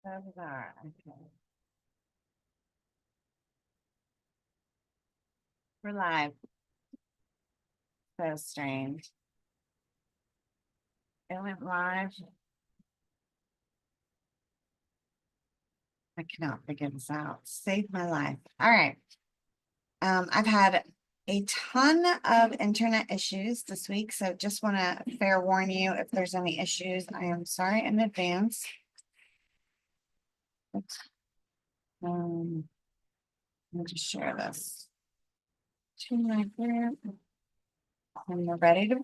So bizarre. Okay. We're live. So strange. It went live. I cannot figure this out. Save my life. All right. I've had a ton of internet issues this week, so just want to fair warn you if there's any issues. I am sorry in advance. Let me just share this to my group, and we're ready to roll.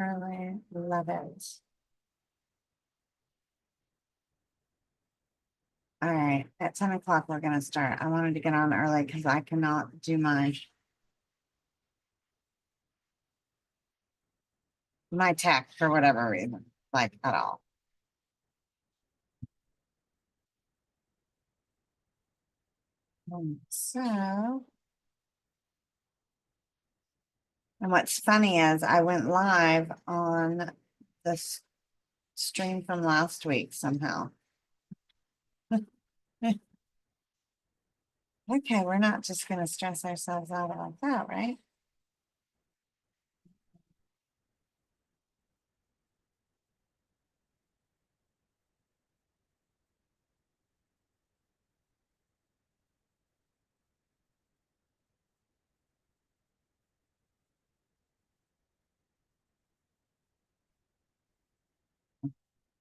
Early. Love it. All right, at 10 o'clock, we're gonna start. I wanted to get on early because I cannot do my tech for whatever reason, like at all. So, and what's funny is I went live on this stream from last week somehow. Okay, we're not just gonna stress ourselves out like that, right?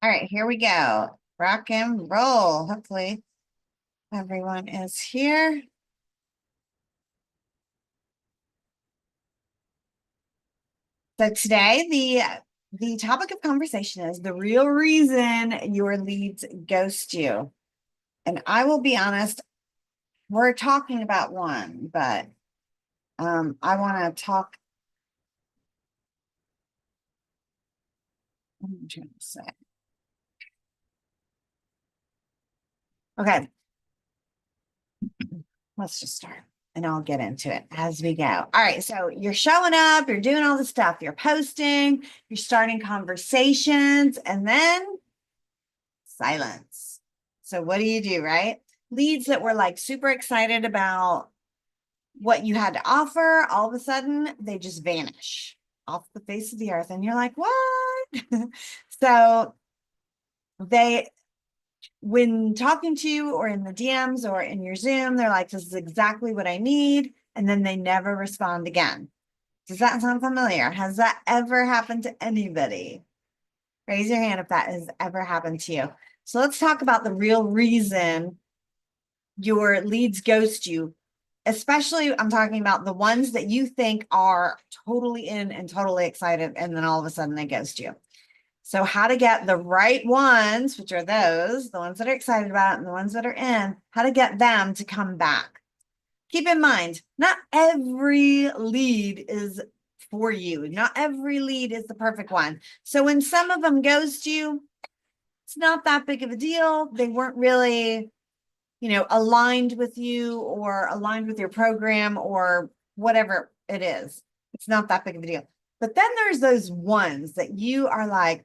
All right, here we go. Rock and roll. Hopefully everyone is here. So today the topic of conversation is the real reason your leads ghost you. And I will be honest, we're talking about one, but I want to talk. What am I trying to say? Okay, let's just start and I'll get into it as we go. All right, so you're showing up, you're doing all the stuff, you're posting, you're starting conversations, and then silence. So what do, right? Leads that were like super excited about what you had to offer, all of a sudden they just vanish off the face of the earth. And you're like, what? So they, when talking to you or in the DMs or in your Zoom, they're like, this is exactly what I need. And then they never respond again. Does that sound familiar? Has that ever happened to anybody? Raise your hand if that has ever happened to you. So let's talk about the real reason your leads ghost you. Especially, I'm talking about the ones that you think are totally in and totally excited, and then all of a sudden they ghost you. So how to get the right ones, which are those, the ones that are excited about it and the ones that are in, how to get them to come back. Keep in mind, not every lead is for you. Not every lead is the perfect one. So when some of them ghost you, it's not that big of a deal. They weren't really, aligned with you or aligned with your program or whatever it is. It's not that big of a deal. But then there's those ones that you are like,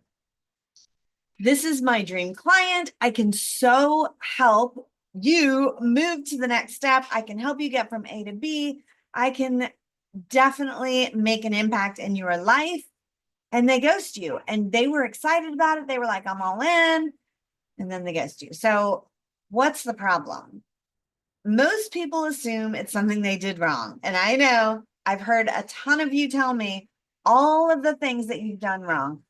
this is my dream client. I can so help you move to the next step. I can help you get from A to B. I can definitely make an impact in your life. And they ghost you. And they were excited about it. They were like, I'm all in. And then they ghost you. So what's the problem? Most people assume it's something they did wrong. And I know I've heard a ton of you tell me all of the things that you've done wrong.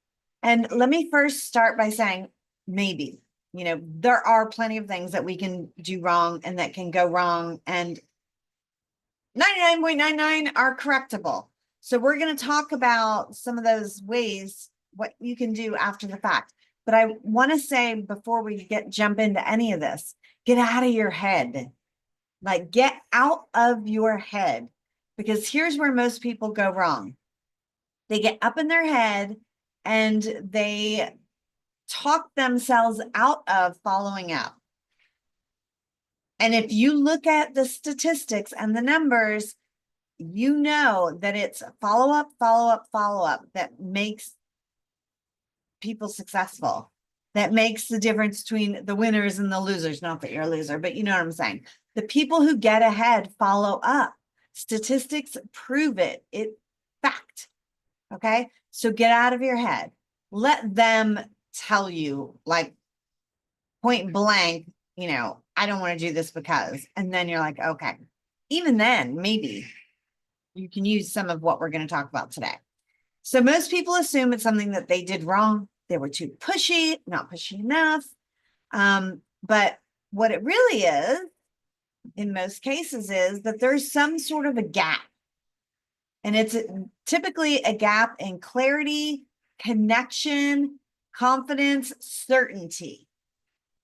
And let me first start by saying, maybe, there are plenty of things that we can do wrong and that can go wrong. And 99.99 are correctable. So we're going to talk about some of those ways, what you can do after the fact. But I want to say before we jump into any of this, get out of your head. Like, get out of your head, because here's where most people go wrong. They get up in their head and they talk themselves out of following up. And if you look at the statistics and the numbers, you know that it's follow up, follow up, follow up that makes people successful. That makes the difference between the winners and the losers. Not that you're a loser, but you know what I'm saying. The people who get ahead follow up. Statistics prove it. It fact. Okay. So get out of your head. Let them tell you, like, point blank, I don't want to do this because, and then you're like, okay. Even then, maybe you can use some of what we're going to talk about today. So most people assume it's something that they did wrong. They were too pushy, not pushy enough. But what it really is, in most cases, is that there's some sort of a gap. And it's typically a gap in clarity, connection, confidence, certainty.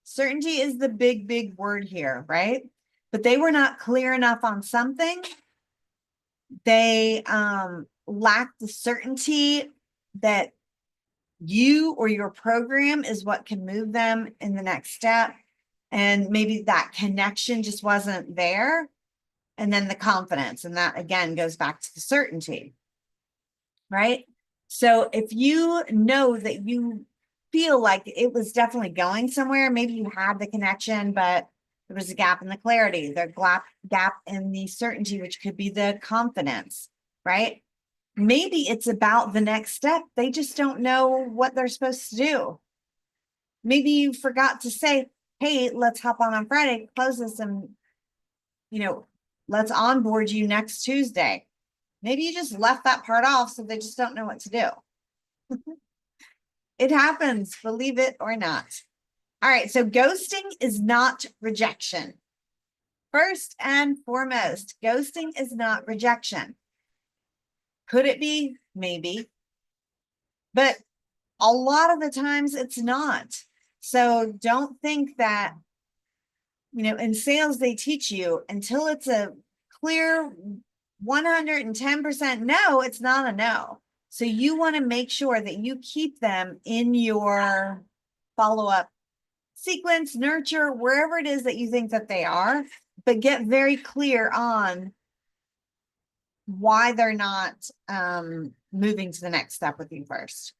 Certainty is the big, big word here, right? But they were not clear enough on something. They lacked the certainty that you or your program is what can move them in the next step. And maybe that connection just wasn't there. And then the confidence, and that again goes back to the certainty, right? So if you know that you feel like it was definitely going somewhere, maybe you had the connection, but there was a gap in the clarity, the gap in the certainty, which could be the confidence, right? Maybe it's about the next step. They just don't know what they're supposed to do. Maybe you forgot to say, hey, let's hop on Friday, close this, and, let's onboard you next Tuesday. Maybe you just left that part off, so they just don't know what to do. It happens, believe it or not. All right, so ghosting is not rejection. First and foremost, ghosting is not rejection. Could it be? Maybe. But a lot of the times it's not. So don't think that, in sales, they teach you until it's a clear 110% no, it's not a no. So you want to make sure that you keep them in your follow-up sequence, nurture, wherever it is that you think that they are, but get very clear on why they're not moving to the next step with you first.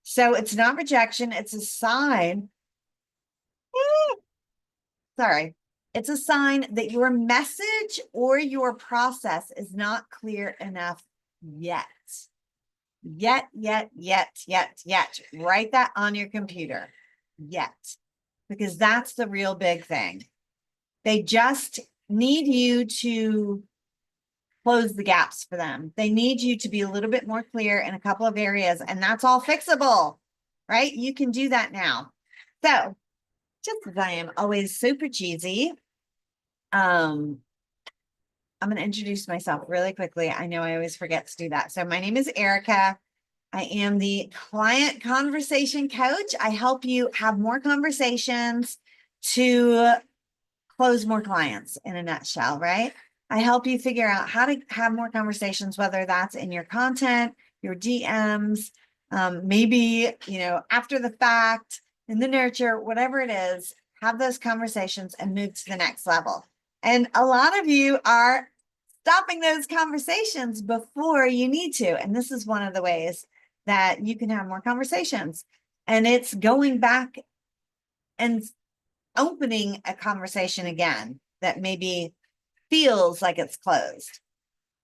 So it's not rejection, it's a sign. Sorry. It's a sign that your message or your process is not clear enough yet. Yet. Write that on your computer. Yet. Because that's the real big thing. They just need you to close the gaps for them. They need you to be a little bit more clear in a couple of areas, and that's all fixable, right? You can do that now. So, just as I am always super cheesy, I'm going to introduce myself really quickly. I know I always forget to do that. So my name is Erica. I am the client conversation coach. I help you have more conversations to close more clients in a nutshell, right? I help you figure out how to have more conversations, whether that's in your content, your DMs, maybe, after the fact, in the nurture, whatever it is, have those conversations and move to the next level. And a lot of you are stopping those conversations before you need to. And this is one of the ways that you can have more conversations. And it's going back and opening a conversation again that maybe feels like it's closed.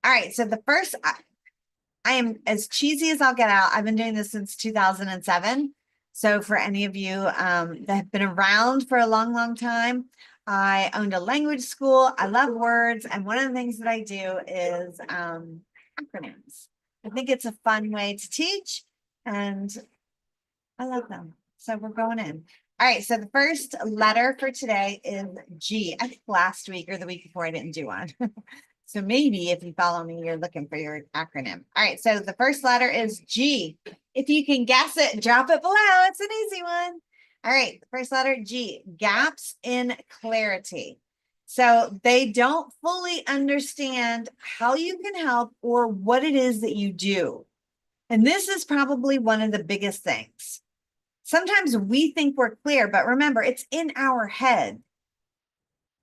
All right. So the first, I am as cheesy as I'll get out. I've been doing this since 2007. So for any of you that have been around for a long, long time, I owned a language school. I love words. And one of the things that I do is acronyms. I think it's a fun way to teach, and I love them. So we're going in. All right. So the first letter for today is G. I think last week or the week before I didn't do one. So maybe if you follow me, you're looking for your acronym. All right. So the first letter is G. If you can guess it, drop it below. It's an easy one. All right. The first letter G, gaps in clarity. So they don't fully understand how you can help or what it is that you do. And this is probably one of the biggest things. Sometimes we think we're clear, but remember, it's in our head.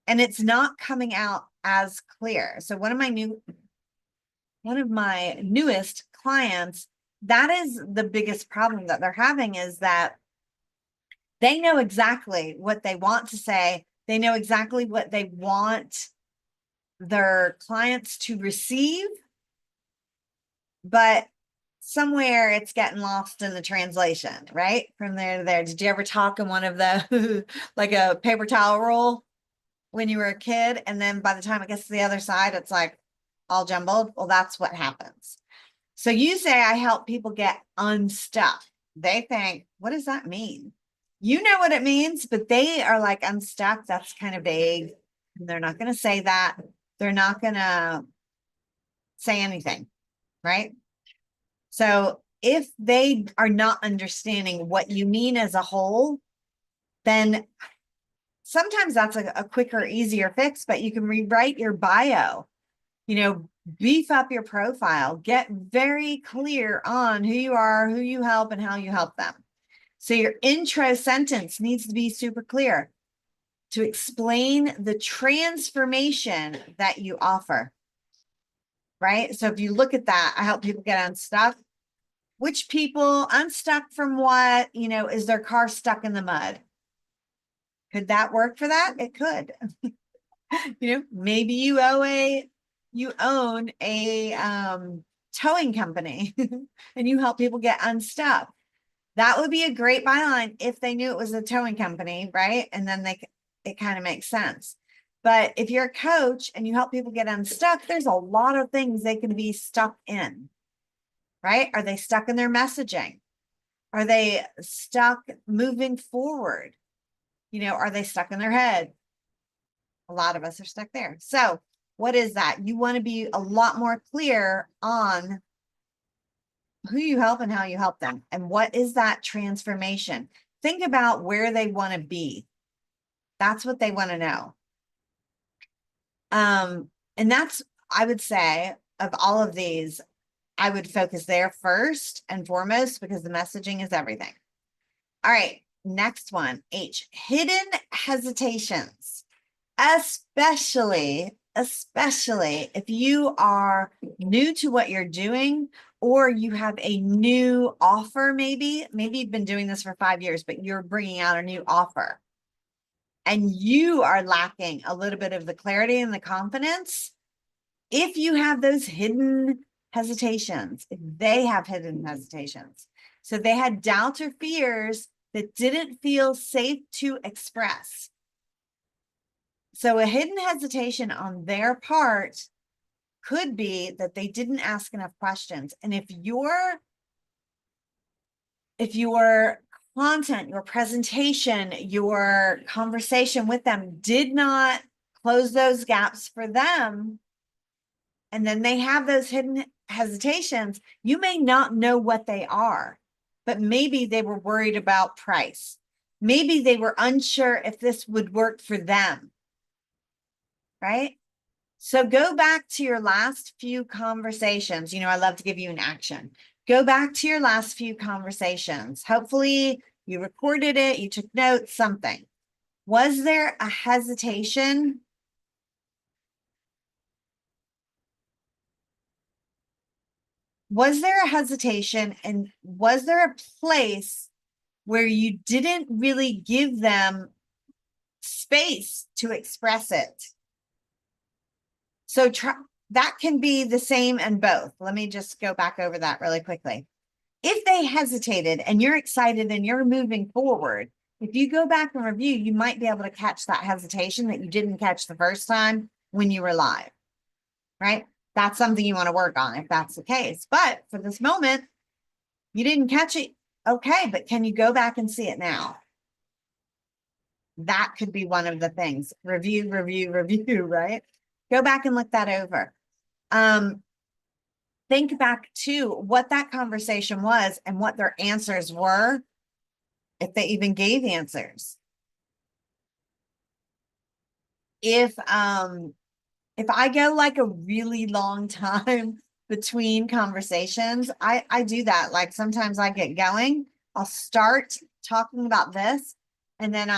and it's not coming out as clear. So one of my newest clients, that is the biggest problem that they're having, is that they know exactly what they want to say. They know exactly what they want their clients to receive, but somewhere it's getting lost in the translation, right? From there to there. Did you ever talk in one of the like a paper towel roll when you were a kid? And then by the time it gets to the other side, it's like all jumbled. Well, that's what happens. So you say, I help people get unstuck. They think, what does that mean? You know what it means, but they are like, unstuck. That's kind of vague. They're not going to say that. They're not going to say anything, right? So if they are not understanding what you mean as a whole, then sometimes that's a quicker, easier fix, but you can rewrite your bio, beef up your profile, get very clear on who you are, who you help, and how you help them. So your intro sentence needs to be super clear to explain the transformation that you offer, right? So if you look at that, I help people get unstuck. Which people unstuck from what? Is their car stuck in the mud? Could that work for that? It could. Maybe you own a towing company and you help people get unstuck. That would be a great byline if they knew it was a towing company, right? And then it kind of makes sense. But if you're a coach and you help people get unstuck, there's a lot of things they can be stuck in, right? Are they stuck in their messaging? Are they stuck moving forward? Are they stuck in their head? A lot of us are stuck there. So what is that? You want to be a lot more clear on who you help and how you help them. And what is that transformation? Think about where they want to be. That's what they want to know. And that's, I would say, of all of these, I would focus there first and foremost, because the messaging is everything. All right, next one, H, hidden hesitations, especially if you are new to what you're doing, or you have a new offer. Maybe you've been doing this for 5 years, but you're bringing out a new offer and you are lacking a little bit of the clarity and the confidence. If you have those hidden hesitations, if they have hidden hesitations, so they had doubts or fears that didn't feel safe to express. So a hidden hesitation on their part could be that they didn't ask enough questions. And if your content, your presentation, your conversation with them did not close those gaps for them, and then they have those hidden hesitations, you may not know what they are, but maybe they were worried about price. Maybe they were unsure if this would work for them, right? So go back to your last few conversations. I love to give you an action. Go back to your last few conversations. Hopefully you recorded it, you took notes, something. Was there a hesitation? Was there a hesitation, and was there a place where you didn't really give them space to express it? So that can be the same in both. Let me just go back over that really quickly. If they hesitated and you're excited and you're moving forward, if you go back and review, you might be able to catch that hesitation that you didn't catch the first time when you were live, right? That's something you want to work on if that's the case. But for this moment, you didn't catch it. Okay, but can you go back and see it now? That could be one of the things. Review, right? Go back and look that over. Think back to what that conversation was and what their answers were, if they even gave answers. If I go like a really long time between conversations, I do that. Like sometimes I get going, I'll start talking about this, and then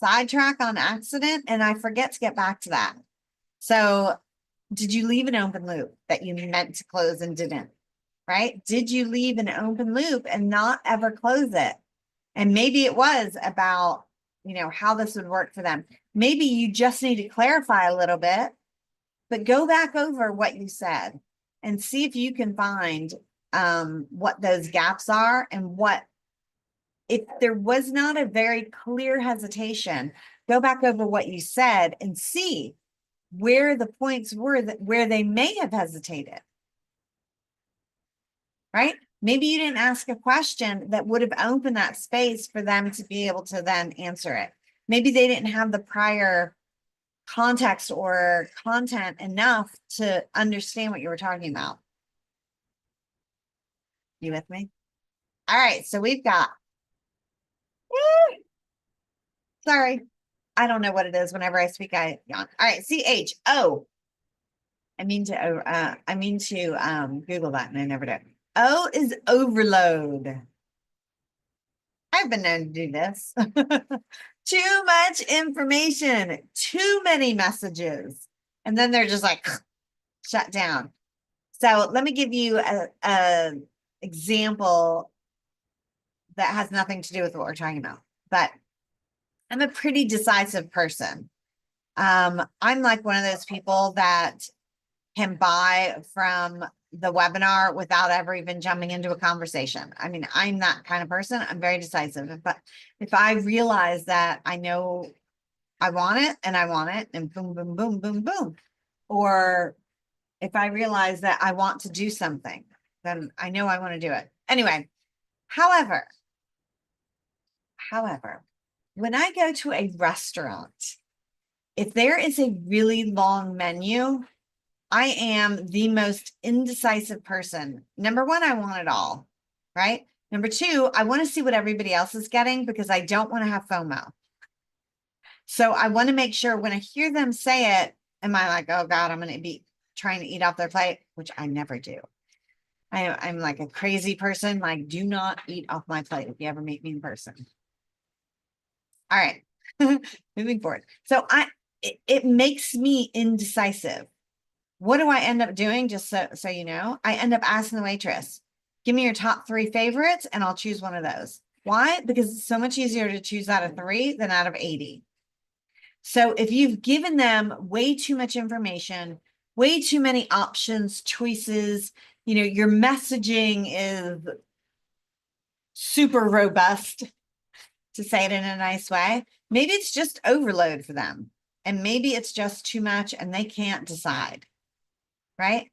sidetrack on accident and I forget to get back to that. So did you leave an open loop that you meant to close and didn't? Right? Did you leave an open loop and not ever close it? And maybe it was about, how this would work for them. Maybe you just need to clarify a little bit, but go back over what you said and see if you can find what those gaps are and if there was not a very clear hesitation, go back over what you said and see where the points were where they may have hesitated. Right? Maybe you didn't ask a question that would have opened that space for them to be able to then answer it. Maybe they didn't have the prior context or content enough to understand what you were talking about. You with me? All right, so we've got, sorry, I don't know what it is. Whenever I speak, I yawn. All right, CHO. I mean to Google that and I never do. O is overload. I've been known to do this. Too much information, too many messages. And then they're just like shut down. So let me give you a example that has nothing to do with what we're talking about. But I'm a pretty decisive person. I'm like one of those people that can buy from the webinar without ever even jumping into a conversation. I mean, I'm that kind of person. I'm very decisive. But if I realize that I know I want it and boom, boom, boom, boom, boom. Or if I realize that I want to do something, then I know I want to do it. Anyway, however, when I go to a restaurant, if there is a really long menu, I am the most indecisive person. Number one, I want it all, right? Number two, I want to see what everybody else is getting because I don't want to have FOMO. So I want to make sure when I hear them say it, am I like, oh God, I'm going to be trying to eat off their plate, which I never do. I'm like a crazy person. Like, do not eat off my plate if you ever meet me in person. All right, moving forward. So it makes me indecisive. What do I end up doing? Just so you know, I end up asking the waitress, give me your top 3 favorites and I'll choose one of those. Why? Because it's so much easier to choose out of 3 than out of 80. So if you've given them way too much information, way too many options, choices, your messaging is super robust, to say it in a nice way. Maybe it's just overload for them. And maybe it's just too much and they can't decide. Right?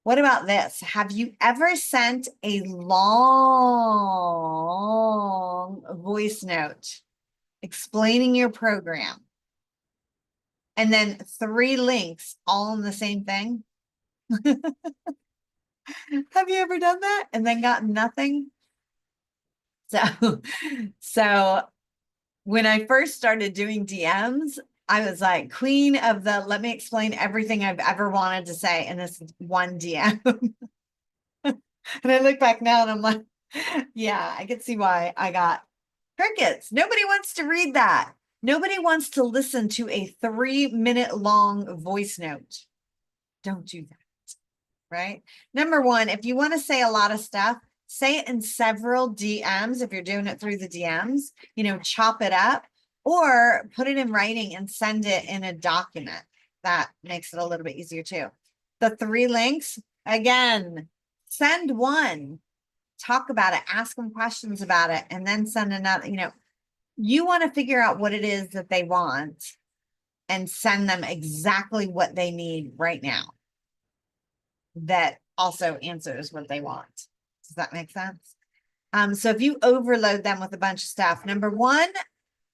What about this? Have you ever sent a long voice note explaining your program and then 3 links all in the same thing? Have you ever done that and then gotten nothing? So when I first started doing DMs, I was like queen of the let me explain everything I've ever wanted to say in this one DM. And I look back now and I'm like, yeah, I can see why I got crickets. Nobody wants to read that. Nobody wants to listen to a 3-minute long voice note. Don't do that, right? Number one, if you want to say a lot of stuff, say it in several DMs. If you're doing it through the DMs, chop it up or put it in writing and send it in a document. That makes it a little bit easier too. The 3 links, again, send one, talk about it, ask them questions about it, and then send another. You want to figure out what it is that they want and send them exactly what they need right now. That also answers what they want. Does that make sense? So if you overload them with a bunch of stuff, number one,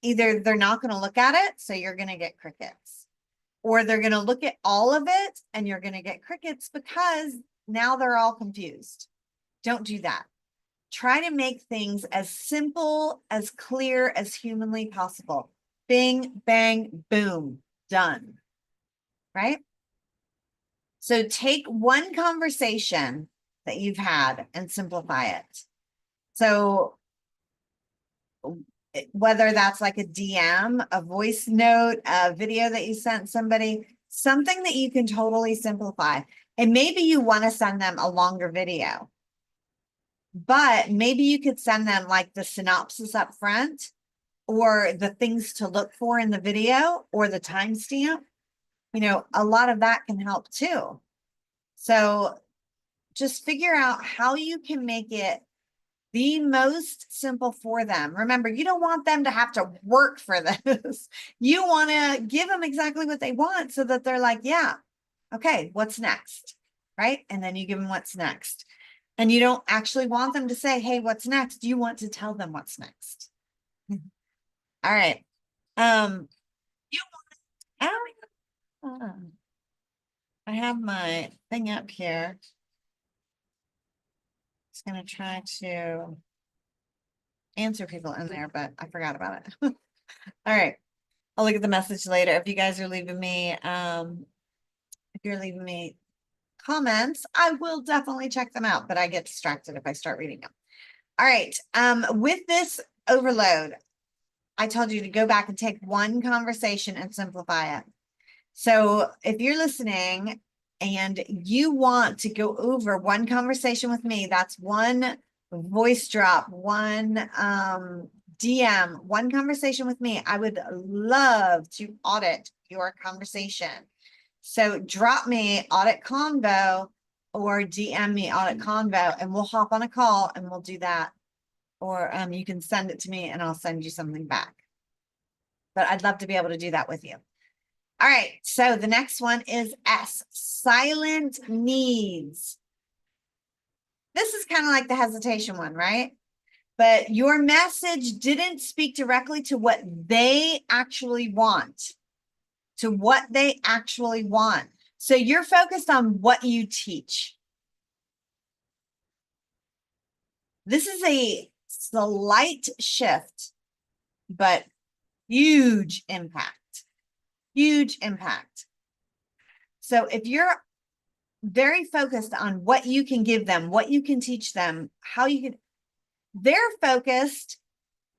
either they're not going to look at it, so you're going to get crickets, or they're going to look at all of it and you're going to get crickets because now they're all confused. Don't do that. Try to make things as simple, as clear as humanly possible. Bing, bang, boom, done. Right? So take one conversation that you've had and simplify it. So whether that's like a DM, a voice note, a video that you sent somebody, something that you can totally simplify. And maybe you want to send them a longer video, but maybe you could send them like the synopsis up front, or the things to look for in the video, or the timestamp. You know, a lot of that can help too. So just figure out how you can make it the most simple for them. Remember, you don't want them to have to work for this. You want to give them exactly what they want so that they're like, yeah, okay, what's next? Right? And then you give them what's next. And you don't actually want them to say, hey, what's next? You want to tell them what's next. All right. You want, I have my thing up here. It's going to try to answer people in there, but I forgot about it. All right. I'll look at the message later. If you guys are leaving me, if you're leaving me comments, I will definitely check them out, but I get distracted if I start reading them. All right. With this overload, I told you to go back and take one conversation and simplify it. So if you're listening and you want to go over one conversation with me, that's one voice drop, one DM, one conversation with me. I would love to audit your conversation. So drop me audit convo or DM me audit convo, and we'll hop on a call and we'll do that. Or you can send it to me and I'll send you something back. But I'd love to be able to do that with you. All right, so the next one is S, silent needs. This is kind of like the hesitation one, right? But your message didn't speak directly to what they actually want, to what they actually want. So you're focused on what you teach. This is a slight shift, but huge impact. Huge impact. So if you're very focused on what you can give them, what you can teach them, how you can, they're focused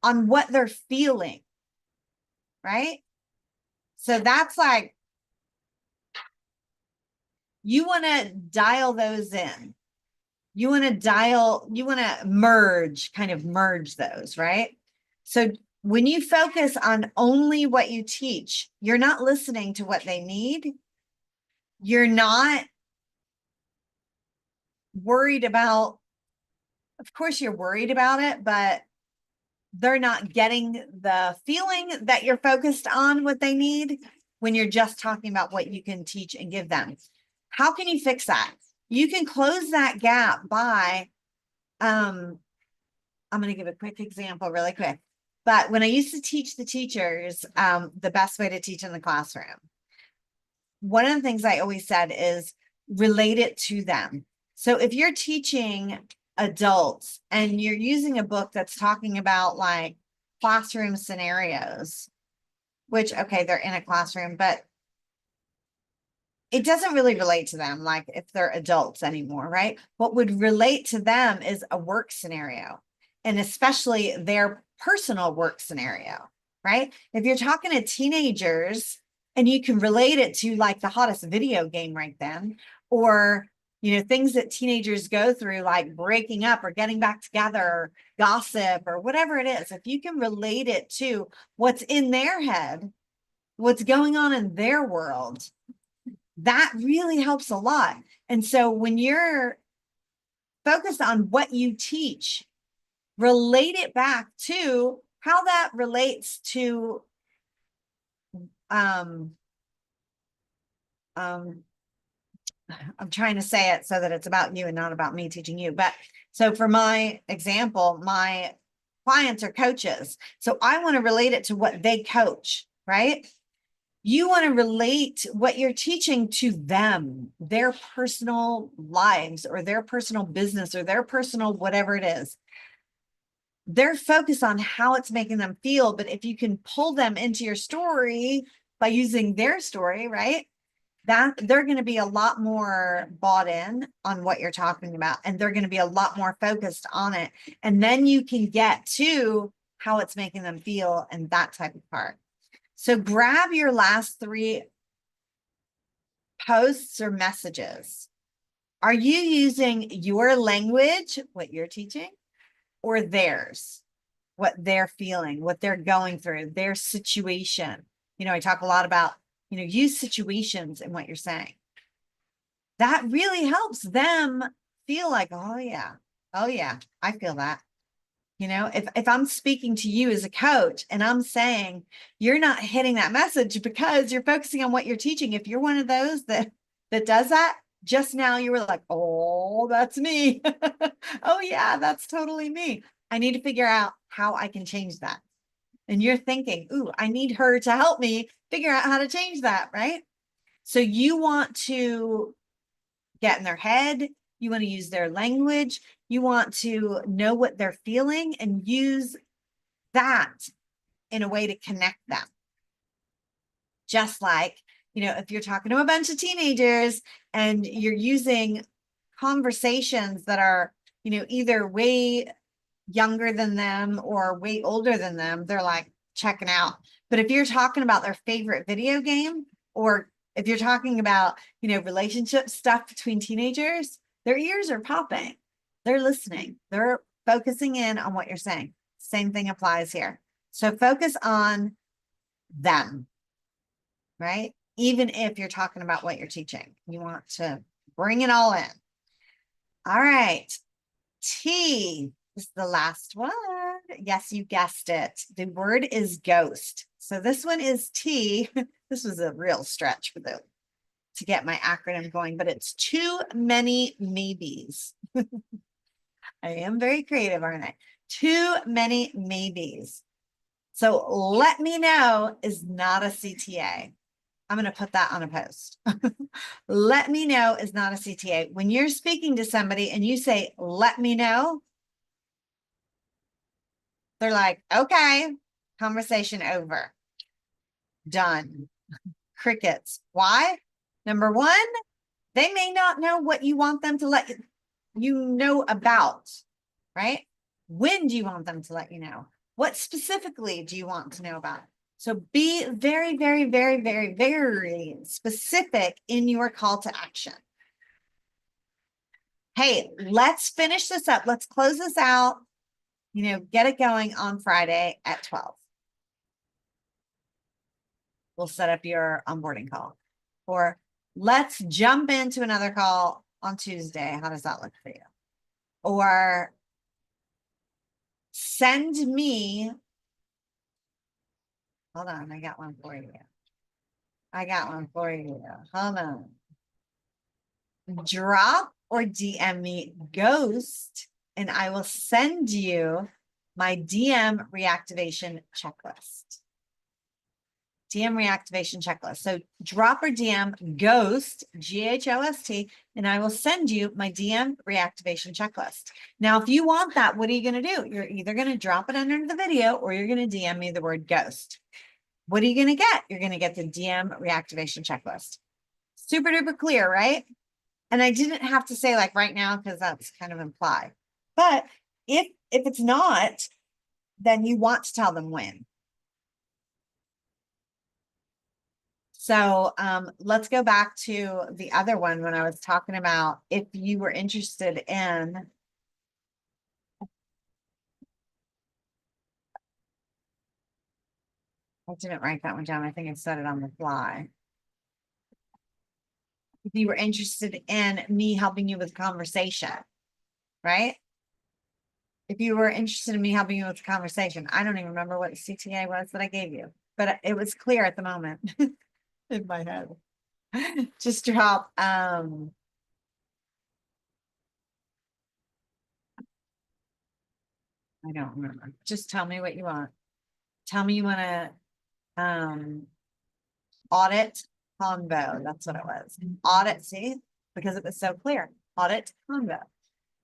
on what they're feeling, right? So that's like, you want to dial those in. You want to merge, kind of merge those, right? So when you focus on only what you teach, you're not listening to what they need. You're not worried about, of course you're worried about it, but they're not getting the feeling that you're focused on what they need when you're just talking about what you can teach and give them. How can you fix that? You can close that gap by, I'm going to give a quick example really quick. But when I used to teach the teachers, the best way to teach in the classroom, one of the things I always said is relate it to them. So if you're teaching adults and you're using a book that's talking about like classroom scenarios, which, okay, they're in a classroom, but it doesn't really relate to them like if they're adults anymore, right? What would relate to them is a work scenario, and especially their personal work scenario, right? If you're talking to teenagers and you can relate it to like the hottest video game right then, or things that teenagers go through, like breaking up or getting back together, or gossip or whatever it is, if you can relate it to what's in their head, what's going on in their world, that really helps a lot. And so when you're focused on what you teach, relate it back to how that relates to I'm trying to say it so that it's about you and not about me teaching you. But so for my example, my clients are coaches. So I want to relate it to what they coach, right? You want to relate what you're teaching to them, their personal lives or their personal business or their personal whatever it is. They're focused on how it's making them feel. But if you can pull them into your story by using their story, right? That they're going to be a lot more bought in on what you're talking about, and they're going to be a lot more focused on it. And then you can get to how it's making them feel, and that type of part. So grab your last 3 posts or messages. Are you using your language, what you're teaching, or theirs, what they're feeling, what they're going through, their situation? I talk a lot about, use situations in what you're saying. That really helps them feel like, oh yeah, I feel that. If I'm speaking to you as a coach and I'm saying you're not hitting that message because you're focusing on what you're teaching. If you're one of those that does that, just now you were like, oh, that's me. Oh yeah, that's totally me. I need to figure out how I can change that. And you're thinking, ooh, I need her to help me figure out how to change that, right? So you want to get in their head. You want to use their language. You want to know what they're feeling and use that in a way to connect them. Just like, if you're talking to a bunch of teenagers and you're using conversations that are, either way younger than them or way older than them, they're like checking out. But if you're talking about their favorite video game, or if you're talking about, relationship stuff between teenagers, their ears are popping. They're listening. They're focusing in on what you're saying. Same thing applies here. So focus on them, right? Even if you're talking about what you're teaching, you want to bring it all in. All right. T is the last one. Yes, you guessed it. The word is ghost. So this one is T. This was a real stretch to get my acronym going, but it's too many maybes. I am very creative, aren't I? Too many maybes. So let me know is not a CTA. I'm going to put that on a post. Let me know is not a CTA. When you're speaking to somebody and you say, let me know, they're like, okay, conversation over. Done. Crickets. Why? Number one, they may not know what you want them to let you know about, right? When do you want them to let you know? What specifically do you want to know about? So be very, very, very, very, very specific in your call to action. Hey, let's finish this up. Let's close this out. Get it going on Friday at 12. We'll set up your onboarding call. Or let's jump into another call on Tuesday. How does that look for you? Or send me, hold on, I got one for you. Hold on. Drop or DM me ghost, and I will send you my DM reactivation checklist. DM reactivation checklist. So drop or DM ghost, GHOST, and I will send you my DM reactivation checklist. Now, if you want that, what are you going to do? You're either going to drop it under the video or you're going to DM me the word ghost. What are you going to get? You're going to get the DM reactivation checklist. Super duper clear, right? And I didn't have to say like right now because that's kind of implied. But if it's not, then you want to tell them when. So let's go back to the other one when I was talking about if you were interested in. I didn't write that one down. I think I said it on the fly. If you were interested in me helping you with conversation, right? If you were interested in me helping you with conversation, I don't even remember what CTA was that I gave you, but it was clear at the moment in my head. Just drop I don't remember. Just tell me what you want. Tell me you want to audit convo. That's what it was. Audit, see, because it was so clear. Audit convo.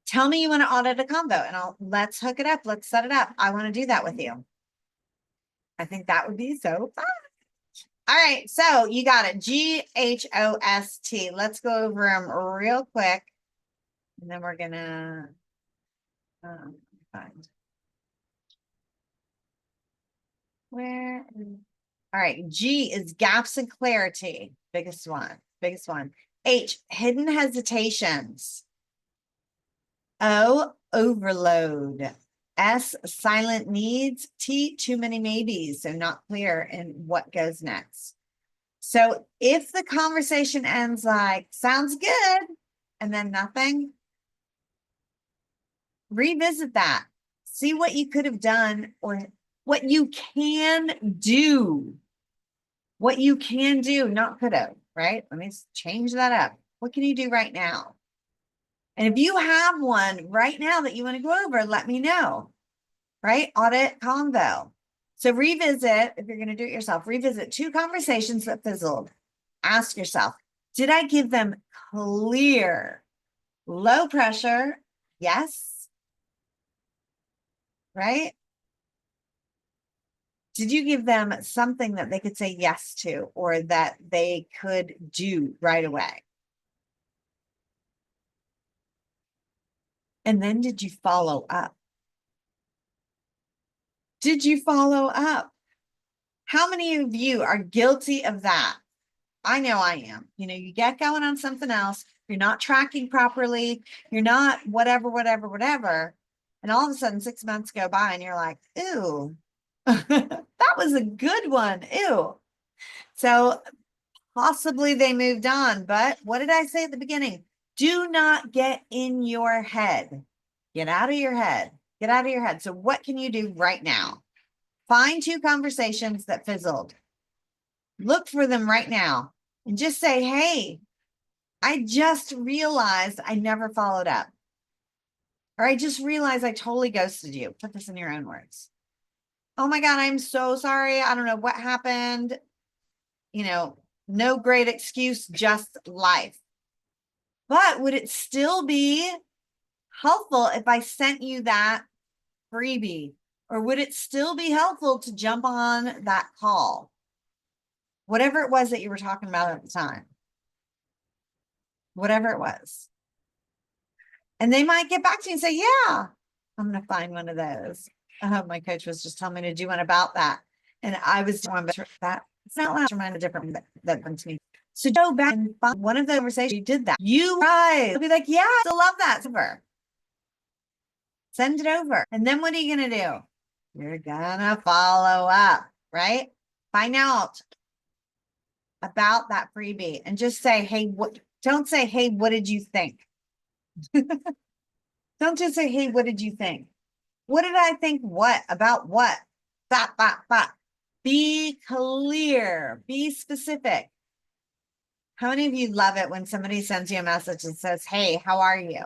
Tell me you want to audit a convo and let's hook it up. Let's set it up. I want to do that with you. I think that would be so fun. All right, so you got it. GHOST. Let's go over them real quick. And then we're gonna find. Where? All right. G is gaps in clarity. Biggest one. Biggest one. H, hidden hesitations. O, overload. S, silent needs. T, too many maybes. So not clear in what goes next. So if the conversation ends like, sounds good, and then nothing, revisit that. See what you could have done or what you can do. What you can do, not could have, right? Let me change that up. What can you do right now? And if you have one right now that you want to go over, let me know, right? Audit convo. So revisit, if you're going to do it yourself, revisit 2 conversations that fizzled. Ask yourself, did I give them clear, low pressure? Yes. Right? Did you give them something that they could say yes to or that they could do right away? And then did you follow up? Did you follow up? How many of you are guilty of that? I know I am. You know, you get going on something else, you're not tracking properly, you're not whatever, whatever, whatever. And all of a sudden 6 months go by and you're like, ew, that was a good one. Ew. So possibly they moved on, but what did I say at the beginning? Do not get in your head. Get out of your head. Get out of your head. So what can you do right now? Find 2 conversations that fizzled. Look for them right now and just say, hey, I just realized I never followed up. Or I just realized I totally ghosted you. Put this in your own words. Oh my God, I'm so sorry. I don't know what happened. You know, no great excuse, just life. But would it still be helpful if I sent you that freebie? Or would it still be helpful to jump on that call? Whatever it was that you were talking about at the time. Whatever it was. And they might get back to you and say, yeah, I'm going to find one of those. My coach was just telling me to do one about that. And I was doing that. It's not last remind a different that went to me. So go back and find one of the conversations you did that. You guys will be like, yeah, I still love that. Send it over. And then what are you going to do? You're going to follow up, right? Find out about that freebie and just say, hey, what? Don't say, hey, what did you think? Don't just say, hey, what did you think? What did I think? What about what? That. Be clear, be specific. How many of you love it when somebody sends you a message and says, hey, how are you?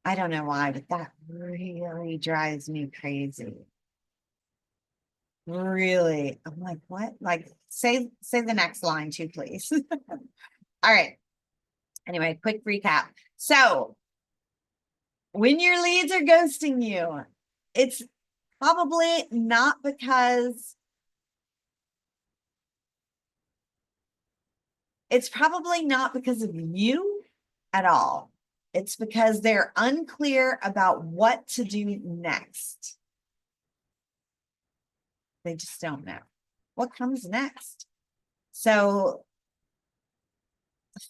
I don't know why, but that really drives me crazy. Really. I'm like, what? Like, say the next line too, please. All right. Anyway, quick recap. So when your leads are ghosting you, it's probably not because of you at all. It's because they're unclear about what to do next. They just don't know what comes next. So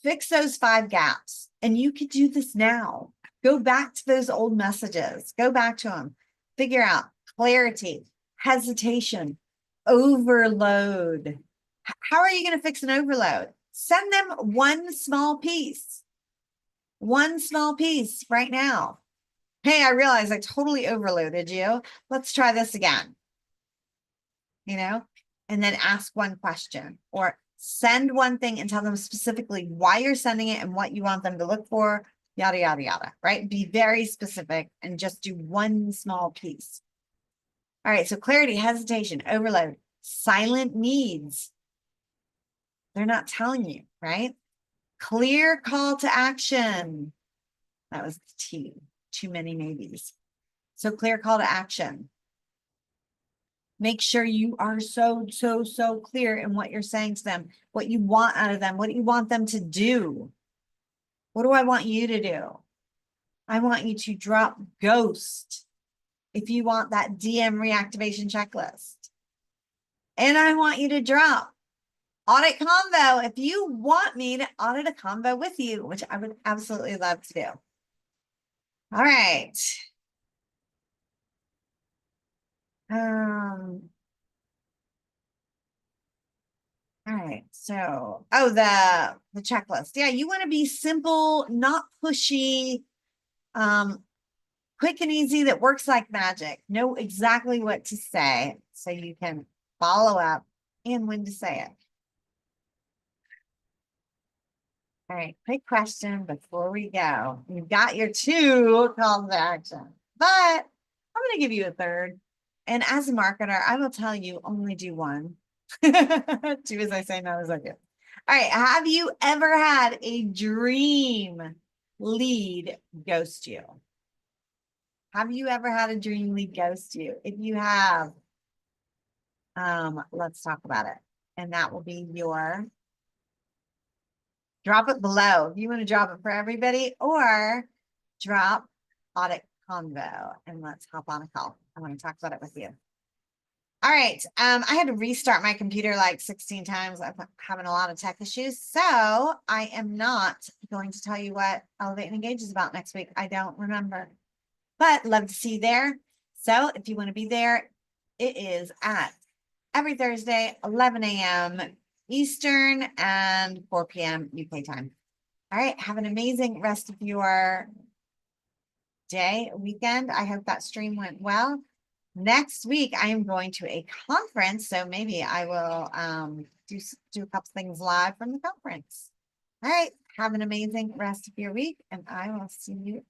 fix those 5 gaps. And you could do this now. Go back to those old messages. Go back to them. Figure out clarity, hesitation, overload. How are you going to fix an overload? Send them one small piece. One small piece right now. Hey, I realize I totally overloaded you. Let's try this again. You know, and then ask one question or send one thing and tell them specifically why you're sending it and what you want them to look for, yada, yada, yada, right? Be very specific and just do one small piece. All right, so clarity, hesitation, overload, silent needs. They're not telling you, right? Clear call to action. That was the T, too many maybes. So clear call to action. Make sure you are so clear in what you're saying to them, what you want out of them, what you want them to do. What do I want you to do? I want you to drop ghost. if you want that DM reactivation checklist. And I want you to drop audit convo if you want me to audit a convo with you, which I would absolutely love to do. All right. All right. So, oh, the checklist. Yeah, you want to be simple, not pushy, quick and easy that works like magic. Know exactly what to say so you can follow up and when to say it. All right, quick question before we go. You've got your 2 calls to action, but I'm going to give you a third. And as a marketer, I will tell you only do 1. Do as I say, not as I do. All right, have you ever had a dream lead ghost you? Have you ever had a dream lead ghost you? If you have, let's talk about it. And that will be your drop it below. If you want to drop it for everybody, or drop audit convo and let's hop on a call. I want to talk about it with you. All right. I had to restart my computer like 16 times. I'm having a lot of tech issues. So I am not going to tell you what Elevate and Engage is about next week. I don't remember, but love to see you there. So if you want to be there, it is at every Thursday, 11 a.m. Eastern and 4 p.m. UK time. All right. Have an amazing rest of your day, weekend. I hope that stream went well. Next week, I am going to a conference, so maybe I will do a couple things live from the conference. All right. Have an amazing rest of your week, and I will see you